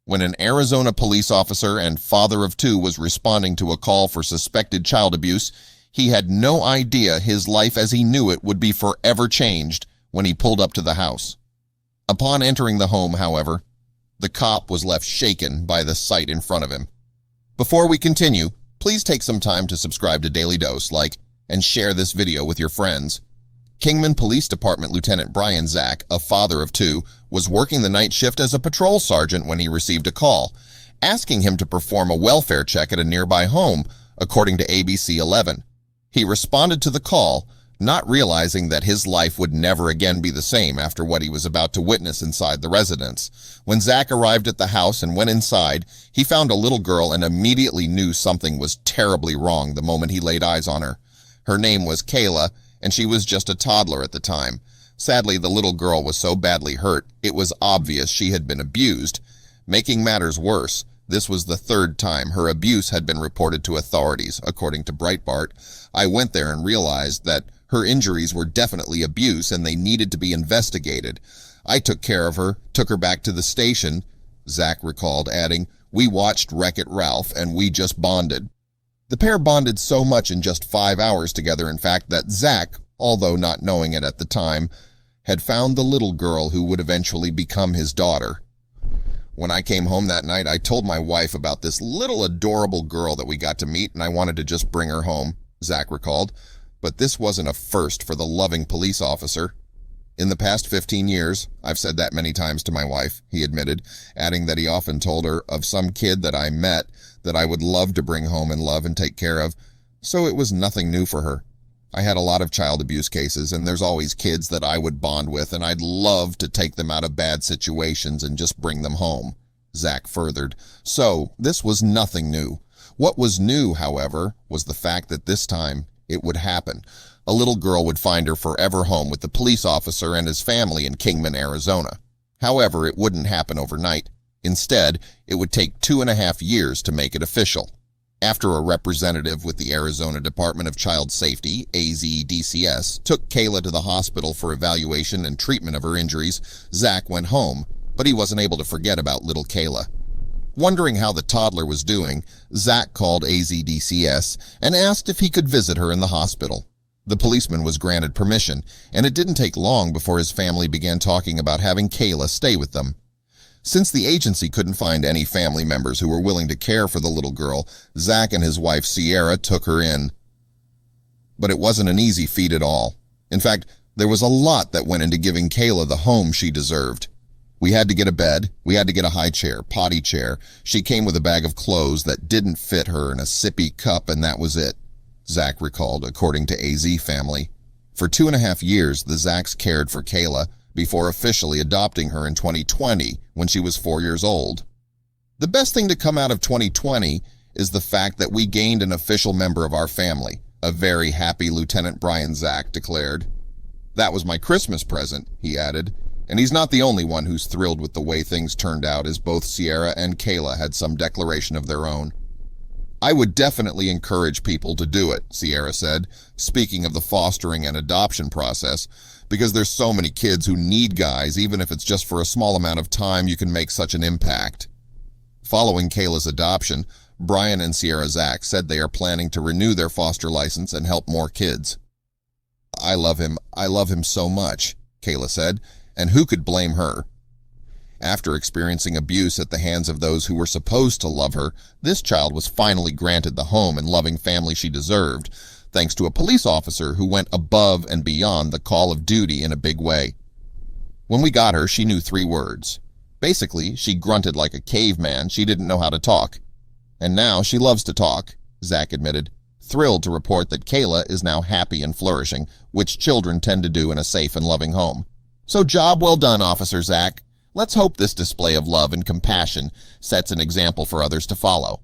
When an Arizona police officer and father of two was responding to a call for suspected child abuse, he had no idea his life as he knew it would be forever changed when he pulled up to the house. Upon entering the home, however, the cop was left shaken by the sight in front of him. Before we continue, please take some time to subscribe to Daily Dose, like, and share this video with your friends. Kingman Police Department Lieutenant Brian Zach, a father of two, was working the night shift as a patrol sergeant when he received a call, asking him to perform a welfare check at a nearby home, according to ABC 11. He responded to the call, not realizing that his life would never again be the same after what he was about to witness inside the residence. When Zach arrived at the house and went inside, he found a little girl and immediately knew something was terribly wrong the moment he laid eyes on her. Her name was Kayla, and she was just a toddler at the time. Sadly, the little girl was so badly hurt, it was obvious she had been abused. Making matters worse, this was the third time her abuse had been reported to authorities, according to Breitbart. I went there and realized that her injuries were definitely abuse and they needed to be investigated. I took care of her, took her back to the station, Zach recalled, adding, "We watched Wreck-It Ralph and we just bonded." The pair bonded so much in just 5 hours together, in fact, that Zach, although not knowing it at the time, had found the little girl who would eventually become his daughter. When I came home that night, I told my wife about this little adorable girl that we got to meet, and I wanted to just bring her home, Zach recalled. But this wasn't a first for the loving police officer. In the past 15 years, I've said that many times to my wife, he admitted, adding that he often told her of some kid that I met that I would love to bring home and love and take care of, so it was nothing new for her. I had a lot of child abuse cases, and there's always kids that I would bond with, and I'd love to take them out of bad situations and just bring them home, Zach furthered. So, this was nothing new. What was new, however, was the fact that this time it would happen. A little girl would find her forever home with the police officer and his family in Kingman, Arizona. However, it wouldn't happen overnight. Instead, it would take 2.5 years to make it official. After a representative with the Arizona Department of Child Safety, AZDCS, took Kayla to the hospital for evaluation and treatment of her injuries, Zach went home, but he wasn't able to forget about little Kayla. Wondering how the toddler was doing, Zach called AZDCS and asked if he could visit her in the hospital. The policeman was granted permission, and it didn't take long before his family began talking about having Kayla stay with them. Since the agency couldn't find any family members who were willing to care for the little girl, Zach and his wife Sierra took her in. But it wasn't an easy feat at all. In fact, there was a lot that went into giving Kayla the home she deserved. We had to get a bed, we had to get a high chair, potty chair. She came with a bag of clothes that didn't fit her and a sippy cup, and that was it, Zach recalled, according to AZ Family. For 2.5 years, the Zachs cared for Kayla before officially adopting her in 2020 when she was 4 years old. The best thing to come out of 2020 is the fact that we gained an official member of our family, a very happy Lieutenant Brian Zach declared. That was my Christmas present, he added. And he's not the only one who's thrilled with the way things turned out, as both Sierra and Kayla had some declaration of their own. "I would definitely encourage people to do it," Sierra said, speaking of the fostering and adoption process, "because there's so many kids who need guys, even if it's just for a small amount of time you can make such an impact." Following Kayla's adoption, Brian and Sierra Zach said they are planning to renew their foster license and help more kids. I love him so much," Kayla said, and who could blame her? After experiencing abuse at the hands of those who were supposed to love her, this child was finally granted the home and loving family she deserved, thanks to a police officer who went above and beyond the call of duty in a big way. When we got her, she knew 3 words. Basically, she grunted like a caveman. She didn't know how to talk. And now she loves to talk, Zach admitted, thrilled to report that Kayla is now happy and flourishing, which children tend to do in a safe and loving home. So job well done, Officer Zach. Let's hope this display of love and compassion sets an example for others to follow.